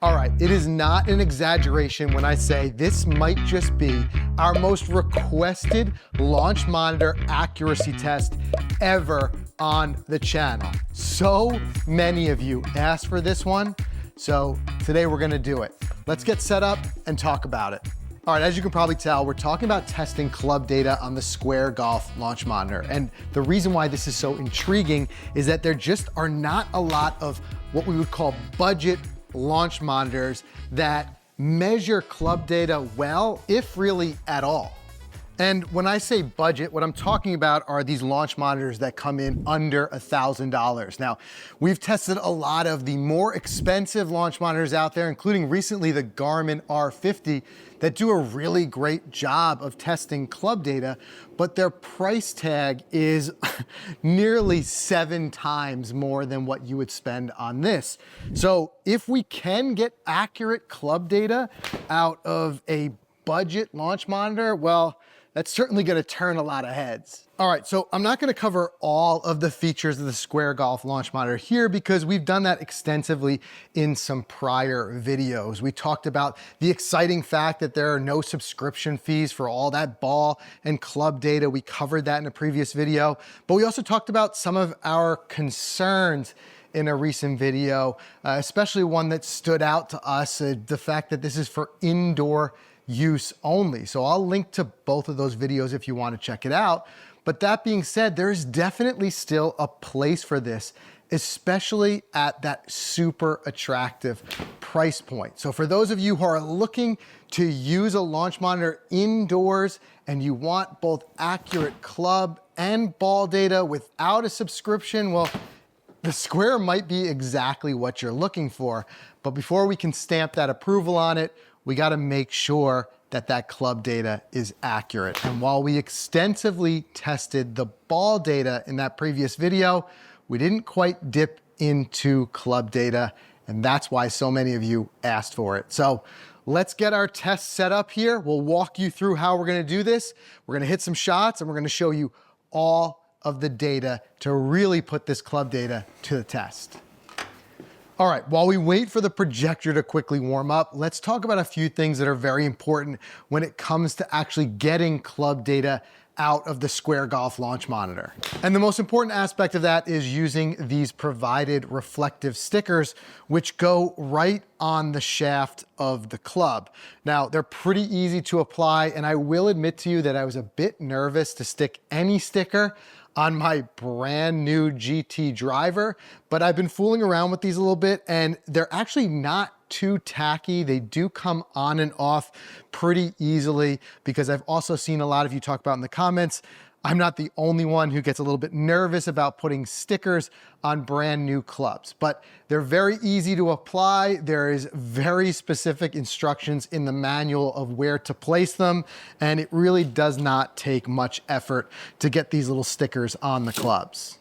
All right, it is not an exaggeration when I say this might just be our most requested launch monitor accuracy test ever on the channel. So many of you asked for this one, so today we're gonna do it. Let's get set up and talk about it. All right, as you can probably tell, we're talking about testing club data on the Square Golf launch monitor. And the reason why this is so intriguing is that there just are not a lot of what we would call budget launch monitors that measure club data well, if really at all. And when I say budget, what I'm talking about are these launch monitors that come in under $1,000. Now, we've tested a lot of the more expensive launch monitors out there, including recently the Garmin R50, that do a really great job of testing club data, but their price tag is nearly 7 times more than what you would spend on this. So if we can get accurate club data out of a budget launch monitor, well, that's certainly going to turn a lot of heads. All right, so I'm not going to cover all of the features of the Square Golf launch monitor here because we've done that extensively in some prior videos. We talked about the exciting fact that there are no subscription fees for all that ball and club data. We covered that in a previous video, but we also talked about some of our concerns in a recent video, especially one that stood out to us, the fact that this is for indoor use only. So I'll link to both of those videos if you want to check it out. But that being said, there's definitely still a place for this, especially at that super attractive price point. So for those of you who are looking to use a launch monitor indoors and you want both accurate club and ball data without a subscription, well, the Square might be exactly what you're looking for. But before we can stamp that approval on it, we got to make sure that that club data is accurate. And while we extensively tested the ball data in that previous video, we didn't quite dip into club data, and that's why so many of you asked for it. So let's get our test set up here. We'll walk you through how we're going to do this. We're going to hit some shots, and we're going to show you all of the data to really put this club data to the test. All right, while we wait for the projector to quickly warm up, let's talk about a few things that are very important when it comes to actually getting club data out of the Square Golf launch monitor. And the most important aspect of that is using these provided reflective stickers, which go right on the shaft of the club. Now, they're pretty easy to apply, and I will admit to you that I was a bit nervous to stick any sticker on my brand new GT driver, but I've been fooling around with these a little bit and they're actually not too tacky. They do come on and off pretty easily because I've also seen a lot of you talk about in the comments, I'm not the only one who gets a little bit nervous about putting stickers on brand new clubs, but they're very easy to apply. There is very specific instructions in the manual of where to place them, and it really does not take much effort to get these little stickers on the clubs.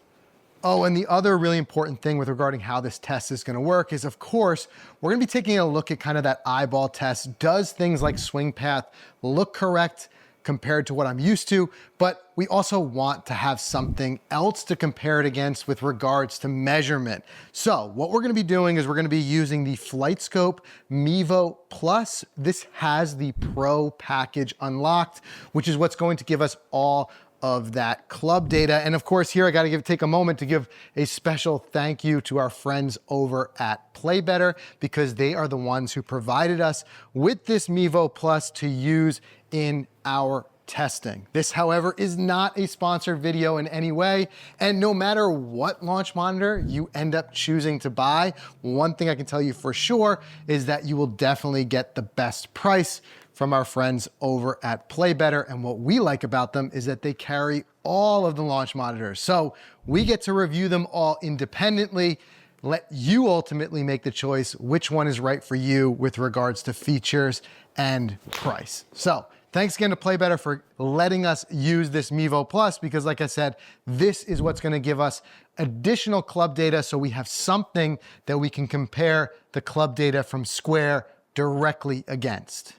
Oh, and the other really important thing with regarding how this test is going to work is, of course, we're going to be taking a look at kind of that eyeball test. Does things like swing path look correct compared to what I'm used to, but we also want to have something else to compare it against with regards to measurement. So what we're gonna be doing is we're gonna be using the FlightScope Mevo Plus. This has the Pro package unlocked, which is what's going to give us all of that club data. And of course, here I gotta take a moment to give a special thank you to our friends over at Play Better, because they are the ones who provided us with this Mevo Plus to use in our testing. This, however, is not a sponsored video in any way, and no matter what launch monitor you end up choosing to buy, one thing I can tell you for sure is that you will definitely get the best price from our friends over at Play Better. And what we like about them is that they carry all of the launch monitors. So we get to review them all independently, let you ultimately make the choice which one is right for you with regards to features and price. So thanks again to Play Better for letting us use this Mevo Plus, because like I said, this is what's gonna give us additional club data, so we have something that we can compare the club data from Square directly against.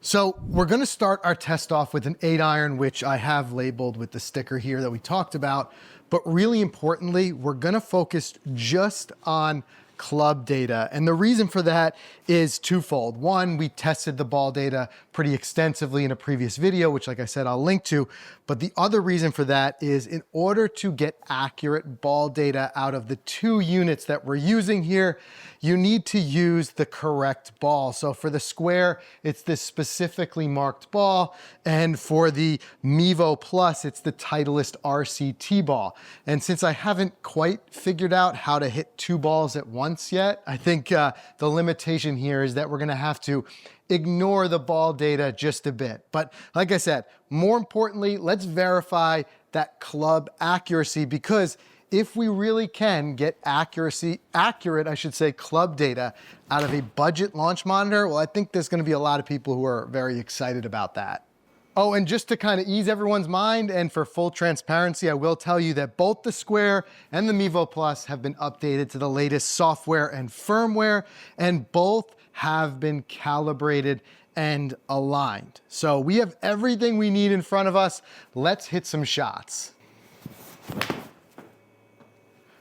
So we're gonna start our test off with an 8-iron, which I have labeled with the sticker here that we talked about, but really importantly, we're gonna focus just on club data. And the reason for that is twofold. One, we tested the ball data pretty extensively in a previous video, which, like I said, I'll link to. But the other reason for that is in order to get accurate ball data out of the 2 units that we're using here, you need to use the correct ball. So for the square, it's this specifically marked ball. And for the Mevo Plus, it's the Titleist RCT ball. And since I haven't quite figured out how to hit 2 balls at once yet, I think the limitation here is that we're gonna have to ignore the ball data just a bit. But like I said, more importantly, let's verify that club accuracy, because if we really can get accurate, I should say, club data out of a budget launch monitor, well, I think there's gonna be a lot of people who are very excited about that. Oh, and just to kind of ease everyone's mind and for full transparency, I will tell you that both the Square and the Mevo Plus have been updated to the latest software and firmware, and both have been calibrated and aligned. So we have everything we need in front of us. Let's hit some shots.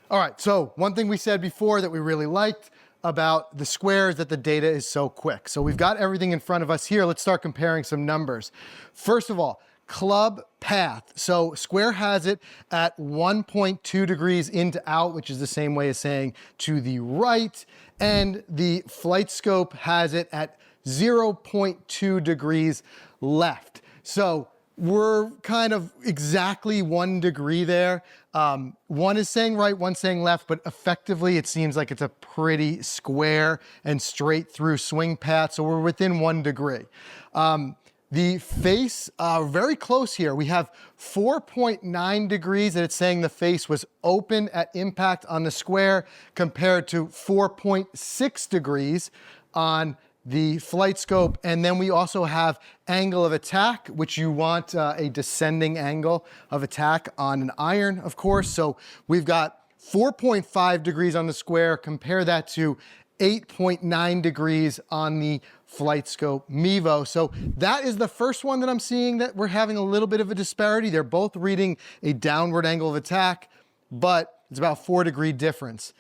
All right, so one thing we said before that we really liked about the Square is that the data is so quick. So we've got everything in front of us here. Let's start comparing some numbers. First of all, club path. So Square has it at 1.2 degrees in to out, which is the same way as saying to the right. And the Flight Scope has it at 0.2 degrees left. So we're kind of exactly 1 degree there. One is saying right, one's saying left, but effectively it seems like it's a pretty square and straight through swing path. So we're within 1 degree. The face, very close here. We have 4.9 degrees that it's saying the face was open at impact on the Square, compared to 4.6 degrees on the Flight Scope. And then we also have angle of attack, which you want a descending angle of attack on an iron, of course. So we've got 4.5 degrees on the Square. Compare that to 8.9 degrees on the Flight Scope Mevo. So that is the first one that I'm seeing that we're having a little bit of a disparity. They're both reading a downward angle of attack, but it's about 4 degree difference.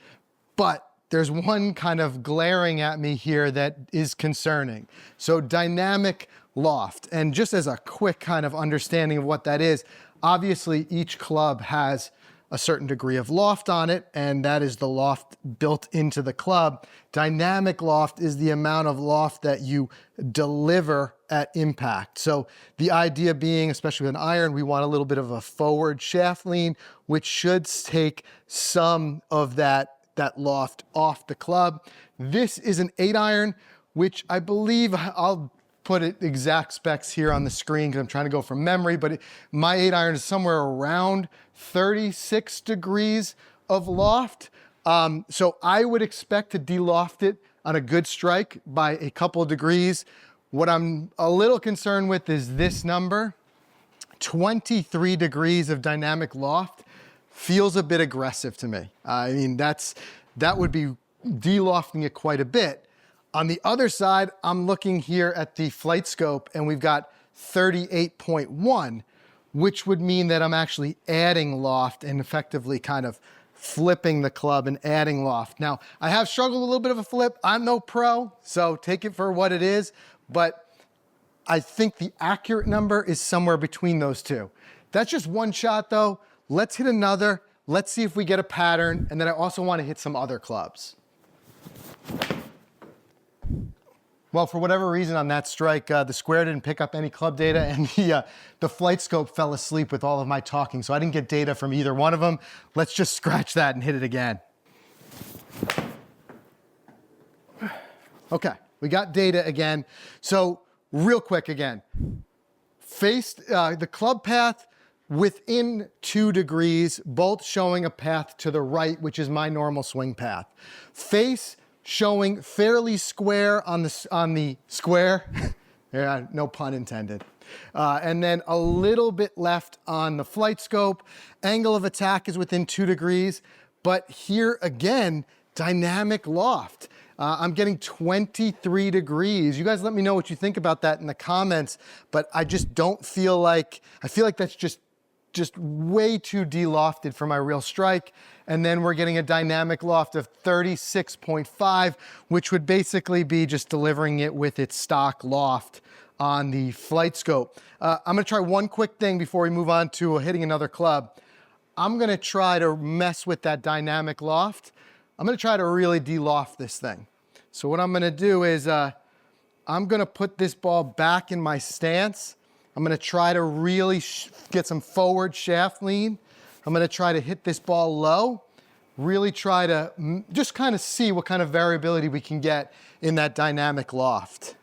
But there's one kind of glaring at me here that is concerning. So dynamic loft. And just as a quick kind of understanding of what that is, obviously each club has a certain degree of loft on it, and that is the loft built into the club. Dynamic loft is the amount of loft that you deliver at impact. So the idea being, especially with an iron, we want a little bit of a forward shaft lean, which should take some of that loft off the club. This is an 8-iron, which I believe, I'll put it exact specs here on the screen because I'm trying to go from memory, but my 8-iron is somewhere around 36 degrees of loft. So I would expect to de-loft it on a good strike by a couple of degrees. What I'm a little concerned with is this number, 23 degrees of dynamic loft. Feels a bit aggressive to me. I mean, that would be de-lofting it quite a bit. On the other side, I'm looking here at the Flight Scope, and we've got 38.1, which would mean that I'm actually adding loft and effectively kind of flipping the club and adding loft. Now, I have struggled with a little bit of a flip. I'm no pro, so take it for what it is, but I think the accurate number is somewhere between those two. That's just one shot though. Let's hit another. Let's see if we get a pattern. And then I also want to hit some other clubs. Well, for whatever reason on that strike, the Square didn't pick up any club data, and the Flight Scope fell asleep with all of my talking. So I didn't get data from either one of them. Let's just scratch that and hit it again. Okay, we got data again. So real quick again, faced the club path within 2 degrees, both showing a path to the right, which is my normal swing path. Face showing fairly square on the Square, yeah, no pun intended. And then a little bit left on the Flight Scope. Angle of attack is within 2 degrees, but here again, dynamic loft. I'm getting 23 degrees. You guys let me know what you think about that in the comments, but I just don't feel like, I feel like that's just just way too de-lofted for my real strike. And then we're getting a dynamic loft of 36.5, which would basically be just delivering it with its stock loft on the flight scope. I'm gonna try one quick thing before we move on to hitting another club. I'm gonna try to mess with that dynamic loft. I'm gonna try to really de-loft this thing. So what I'm gonna do is I'm gonna put this ball back in my stance. I'm gonna try to really get some forward shaft lean. I'm gonna try to hit this ball low, really try to just kind of see what kind of variability we can get in that dynamic loft.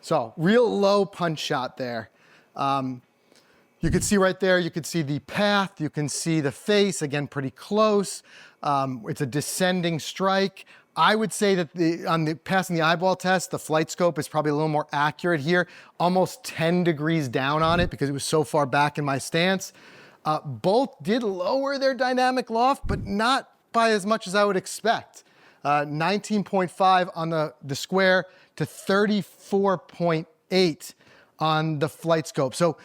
So real low punch shot there. You can see right there, you can see the path, you can see the face, again, pretty close. It's a descending strike. I would say that on the passing the eyeball test, the flight scope is probably a little more accurate here, almost 10 degrees down on it because it was so far back in my stance. Both did lower their dynamic loft, but not by as much as I would expect. 19.5 on the square to 34.8 on the flight scope. So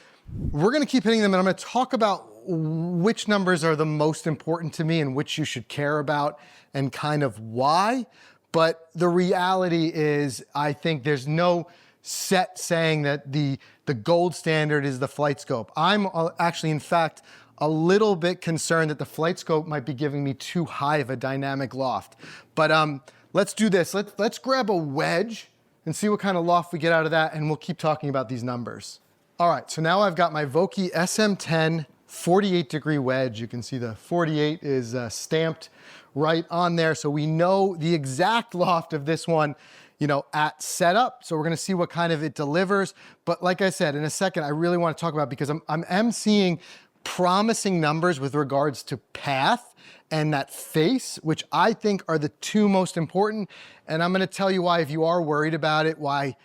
we're gonna keep hitting them, and I'm gonna talk about which numbers are the most important to me and which you should care about and kind of why. But the reality is, I think there's no set saying that the gold standard is the flight scope. I'm actually, in fact, a little bit concerned that the flight scope might be giving me too high of a dynamic loft. But let's do this. Let's grab a wedge and see what kind of loft we get out of that, and we'll keep talking about these numbers. All right, so now I've got my Vokey SM10 48-degree wedge. You can see the 48 is stamped right on there, so we know the exact loft of this one, you know, at setup. So we're gonna see what kind of it delivers. But like I said, in a second, I really wanna talk about, because I'm seeing promising numbers with regards to path and that face, which I think are the two most important. And I'm gonna tell you why, if you are worried about it, why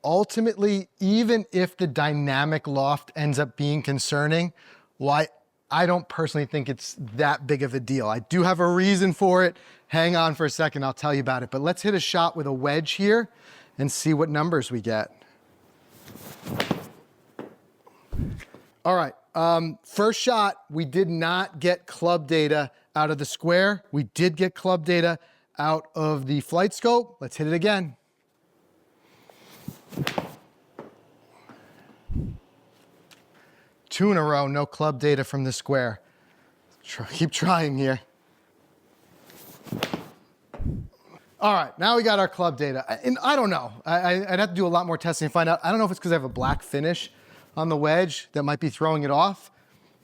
ultimately, even if the dynamic loft ends up being concerning, why I don't personally think it's that big of a deal. I do have a reason for it. Hang on for a second, I'll tell you about it. But let's hit a shot with a wedge here and see what numbers we get. All right, first shot, we did not get club data out of the square. We did get club data out of the flight scope. Let's hit it again. Two in a row, no club data from the square. Keep trying here. All right, now we got our club data. And I don't know, I'd have to do a lot more testing to find out. I don't know if it's because I have a black finish on the wedge that might be throwing it off,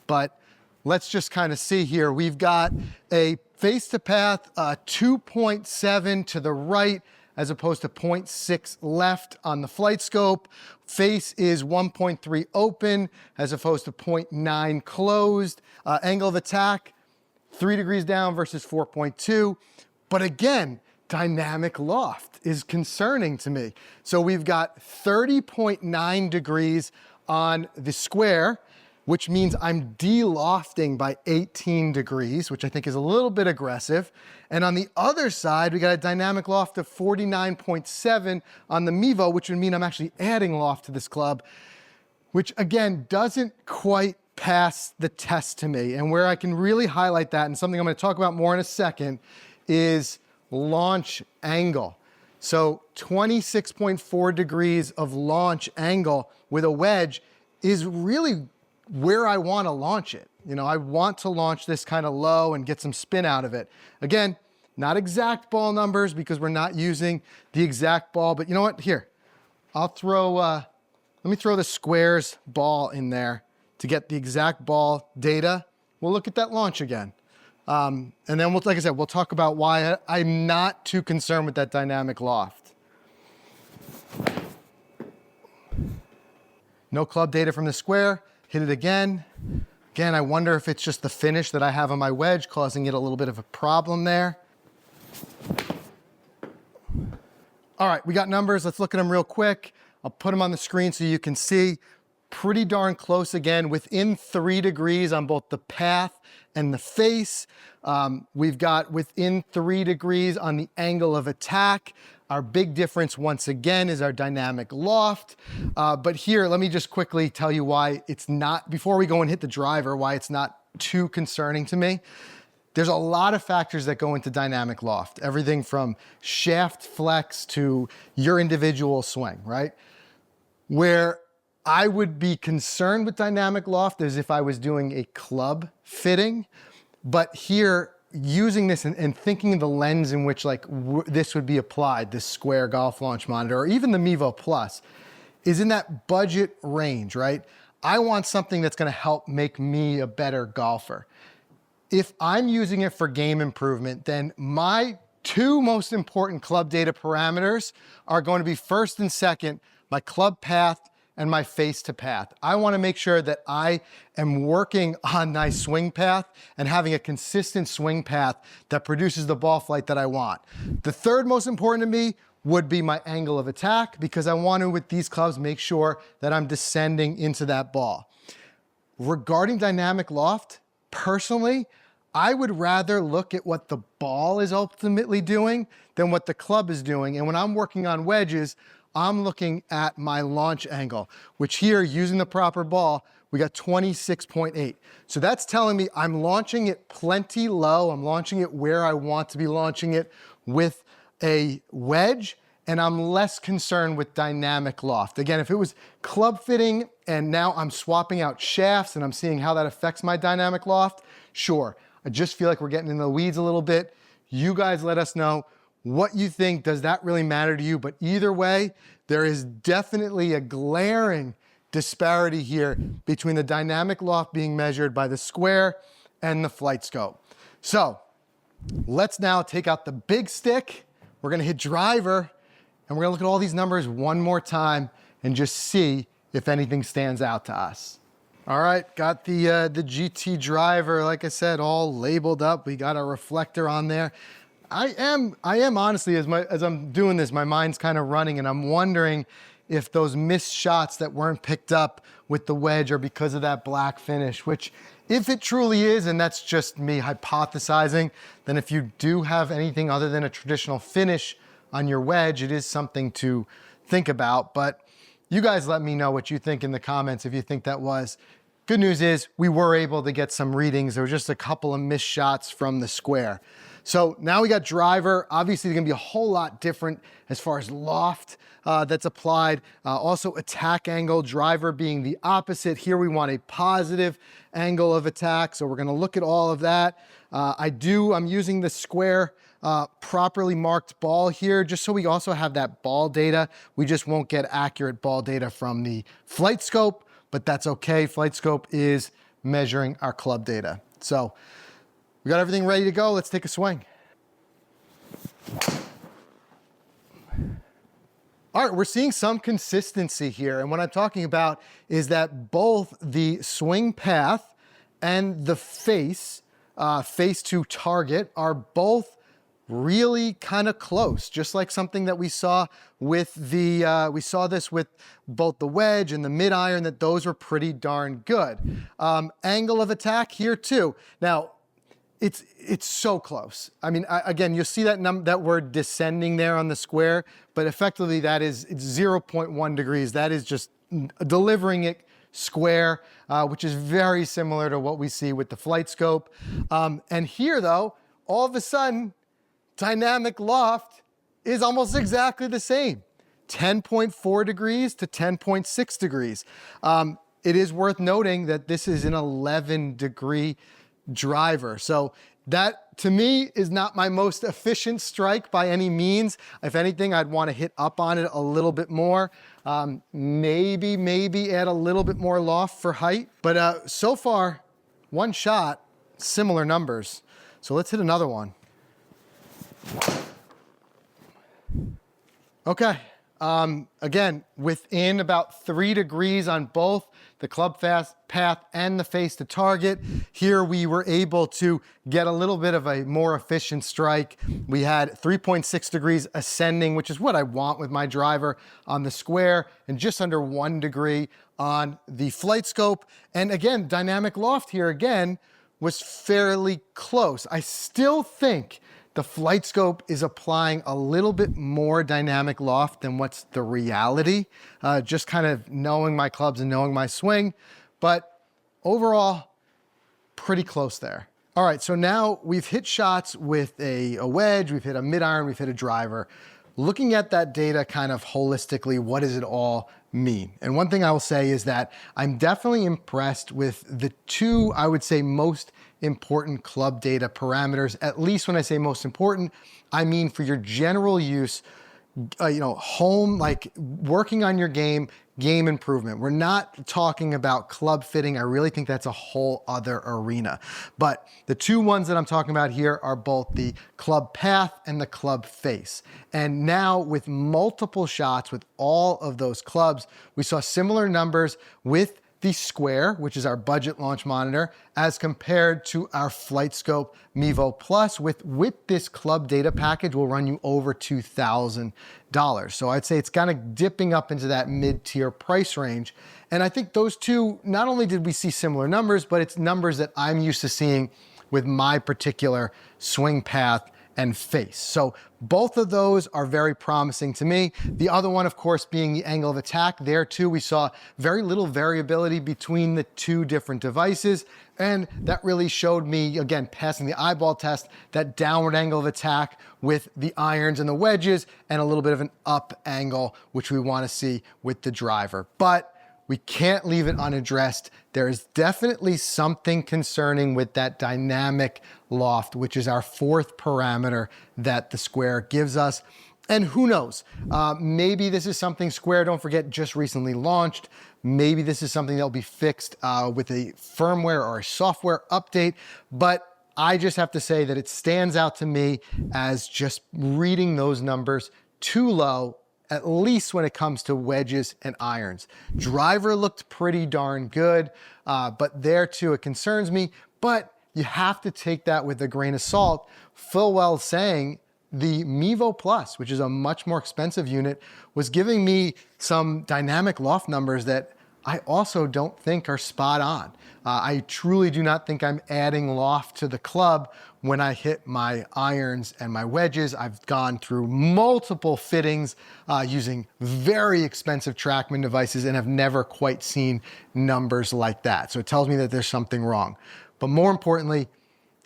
but let's just kind of see here. We've got a face to path, 2.7 to the right, as opposed to 0.6 left on the flight scope. Face is 1.3 open, as opposed to 0.9 closed. Angle of attack, 3 degrees down versus 4.2. But again, dynamic loft is concerning to me. So we've got 30.9 degrees on the square, which means I'm de-lofting by 18 degrees, which I think is a little bit aggressive. And on the other side, we got a dynamic loft of 49.7 on the Mevo, which would mean I'm actually adding loft to this club, which again, doesn't quite pass the test to me. And where I can really highlight that, and something I'm gonna talk about more in a second, is launch angle. So 26.4 degrees of launch angle with a wedge is really where I want to launch it. You know, I want to launch this kind of low and get some spin out of it. Again, not exact ball numbers because we're not using the exact ball, but you know what? Here, I'll throw, let me throw the squares ball in there to get the exact ball data. We'll look at that launch again. And then like I said, we'll talk about why I'm not too concerned with that dynamic loft. No club data from the square. Hit it again. Again, I wonder if it's just the finish that I have on my wedge causing it a little bit of a problem there. All right, we got numbers. Let's look at them real quick. I'll put them on the screen so you can see. Pretty darn close again, within 3 degrees on both the path and the face. We've got within 3 degrees on the angle of attack. Our big difference, once again, is our dynamic loft. But here, let me just quickly tell you why it's not, before we go and hit the driver, why it's not too concerning to me. There's a lot of factors that go into dynamic loft, everything from shaft flex to your individual swing, right? Where I would be concerned with dynamic loft is if I was doing a club fitting, but here, using this and thinking of the lens in which this would be applied, this square golf launch monitor, or even the Mevo Plus, is in that budget range, right? I want something that's gonna help make me a better golfer. If I'm using it for game improvement, then my 2 most important club data parameters are going to be first and second, my club path and my face to path. I wanna make sure that I am working on my swing path and having a consistent swing path that produces the ball flight that I want. The 3rd most important to me would be my angle of attack, because I want to, with these clubs, make sure that I'm descending into that ball. Regarding dynamic loft, personally, I would rather look at what the ball is ultimately doing than what the club is doing. And when I'm working on wedges, I'm looking at my launch angle, which here, using the proper ball, we got 26.8. So that's telling me I'm launching it plenty low. I'm launching it where I want to be launching it with a wedge, and I'm less concerned with dynamic loft. Again, if it was club fitting and now I'm swapping out shafts and I'm seeing how that affects my dynamic loft, sure. I just feel like we're getting in the weeds a little bit. You guys let us know what you think. Does that really matter to you? But either way, there is definitely a glaring disparity here between the dynamic loft being measured by the square and the flight scope. So let's now take out the big stick. We're gonna hit driver, and we're gonna look at all these numbers one more time and just see if anything stands out to us. All right, got the GT driver, like I said, all labeled up. We got a reflector on there. I am honestly, as I'm doing this, my mind's kind of running, and I'm wondering if those missed shots that weren't picked up with the wedge are because of that black finish, which, if it truly is, and that's just me hypothesizing, then if you do have anything other than a traditional finish on your wedge, it is something to think about. But you guys let me know what you think in the comments if you think that was. Good news is we were able to get some readings. There were just a couple of missed shots from the square. So now we got driver. Obviously, there's gonna be a whole lot different as far as loft that's applied. Also attack angle, driver being the opposite. Here we want a positive angle of attack. So we're gonna look at all of that. I'm using the square properly marked ball here, just so we also have that ball data. We just won't get accurate ball data from the flight scope, but that's okay. Flight scope is measuring our club data. So we got everything ready to go. Let's take a swing. All right, we're seeing some consistency here. And what I'm talking about is that both the swing path and the face to target, are both really kind of close, just like something that we saw with we saw this with both the wedge and the mid iron, that those were pretty darn good. Angle of attack here too. Now, it's so close. I mean, again, you'll see that word descending there on the square, but effectively it's 0.1 degrees. That is just delivering it square, which is very similar to what we see with the flight scope. And here though, all of a sudden, dynamic loft is almost exactly the same, 10.4 degrees to 10.6 degrees. It is worth noting that this is an 11-degree driver. So that, to me, is not my most efficient strike by any means. If anything, I'd want to hit up on it a little bit more. Maybe add a little bit more loft for height. But so far, one shot, similar numbers. So let's hit another one. Okay, again, within about 3 degrees on both the club path and the face to target. Here we were able to get a little bit of a more efficient strike. We had 3.6 degrees ascending, which is what I want with my driver on the square, and just under 1 degree on the flight scope. And again, dynamic loft here again, was fairly close. I still think the flight scope is applying a little bit more dynamic loft than what's the reality, just kind of knowing my clubs and knowing my swing, but overall, pretty close there. All right, so now we've hit shots with a wedge, we've hit a mid-iron, we've hit a driver. Looking at that data kind of holistically, what does it all mean? And one thing I will say is that I'm definitely impressed with the two, I would say, most important club data parameters. At least when I say most important, I mean for your general use, home, like working on your game improvement. We're not talking about club fitting. I really think that's a whole other arena. But the two ones that I'm talking about here are both the club path and the club face. And now with multiple shots with all of those clubs, we saw similar numbers with the Square, which is our budget launch monitor, as compared to our Flight Scope Mevo Plus. With this club data package, will run you over $2,000. So I'd say it's kind of dipping up into that mid-tier price range. And I think those two, not only did we see similar numbers, but it's numbers that I'm used to seeing with my particular swing path and face. So both of those are very promising to me. The other one, of course, being the angle of attack. There too, we saw very little variability between the two different devices. And that really showed me, again, passing the eyeball test, that downward angle of attack with the irons and the wedges, and a little bit of an up angle, which we want to see with the driver. But we can't leave it unaddressed. There is definitely something concerning with that dynamic loft, which is our fourth parameter that the Square gives us. And who knows, maybe this is something Square, don't forget, just recently launched. Maybe this is something that'll be fixed with a firmware or a software update. But I just have to say that it stands out to me as just reading those numbers too low, at least when it comes to wedges and irons. Driver looked pretty darn good, but there too, it concerns me. But you have to take that with a grain of salt. Full well saying the Mevo Plus, which is a much more expensive unit, was giving me some dynamic loft numbers that I also don't think are spot on. I truly do not think I'm adding loft to the club when I hit my irons and my wedges. I've gone through multiple fittings using very expensive TrackMan devices and have never quite seen numbers like that. So it tells me that there's something wrong. But more importantly,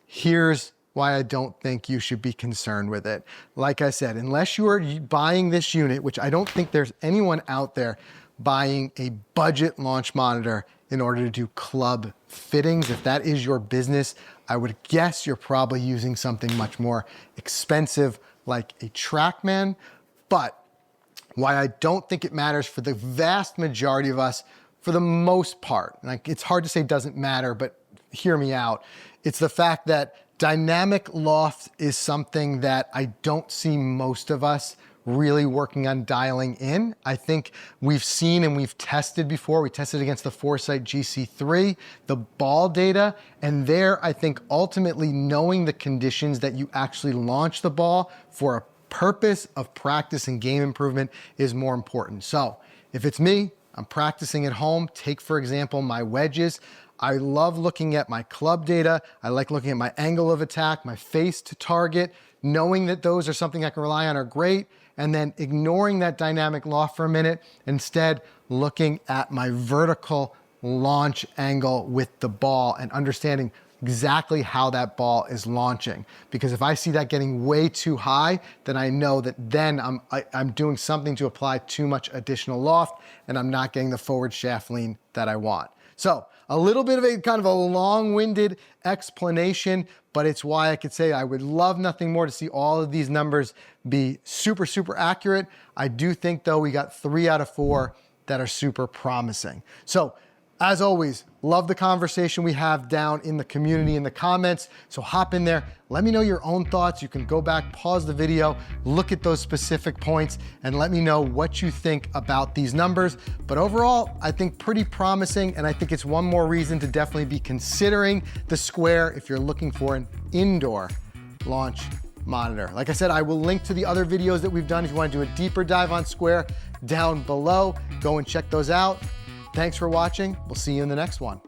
here's why I don't think you should be concerned with it. Like I said, unless you are buying this unit, which I don't think there's anyone out there buying a budget launch monitor in order to do club fittings. If that is your business, I would guess you're probably using something much more expensive like a TrackMan. But why I don't think it matters for the vast majority of us, for the most part, like it's hard to say doesn't matter, but hear me out. It's the fact that dynamic loft is something that I don't see most of us really working on dialing in. I think we've seen and we've tested before. We tested against the Foresight GC3, the ball data, and there I think ultimately knowing the conditions that you actually launch the ball for a purpose of practice and game improvement is more important. So if it's me, I'm practicing at home. Take, for example, my wedges. I love looking at my club data. I like looking at my angle of attack, my face to target. Knowing that those are something I can rely on are great, and then ignoring that dynamic loft for a minute, instead looking at my vertical launch angle with the ball and understanding exactly how that ball is launching. Because if I see that getting way too high, then I know that then I'm doing something to apply too much additional loft and I'm not getting the forward shaft lean that I want. So a little bit of a kind of a long-winded explanation, but it's why I could say I would love nothing more to see all of these numbers be super, super accurate. I do think though we got 3 out of 4 that are super promising. So as always, love the conversation we have down in the community in the comments. So hop in there, let me know your own thoughts. You can go back, pause the video, look at those specific points, and let me know what you think about these numbers. But overall, I think pretty promising, and I think it's one more reason to definitely be considering the Square if you're looking for an indoor launch monitor. Like I said, I will link to the other videos that we've done if you want to do a deeper dive on Square down below. Go and check those out. Thanks for watching. We'll see you in the next one.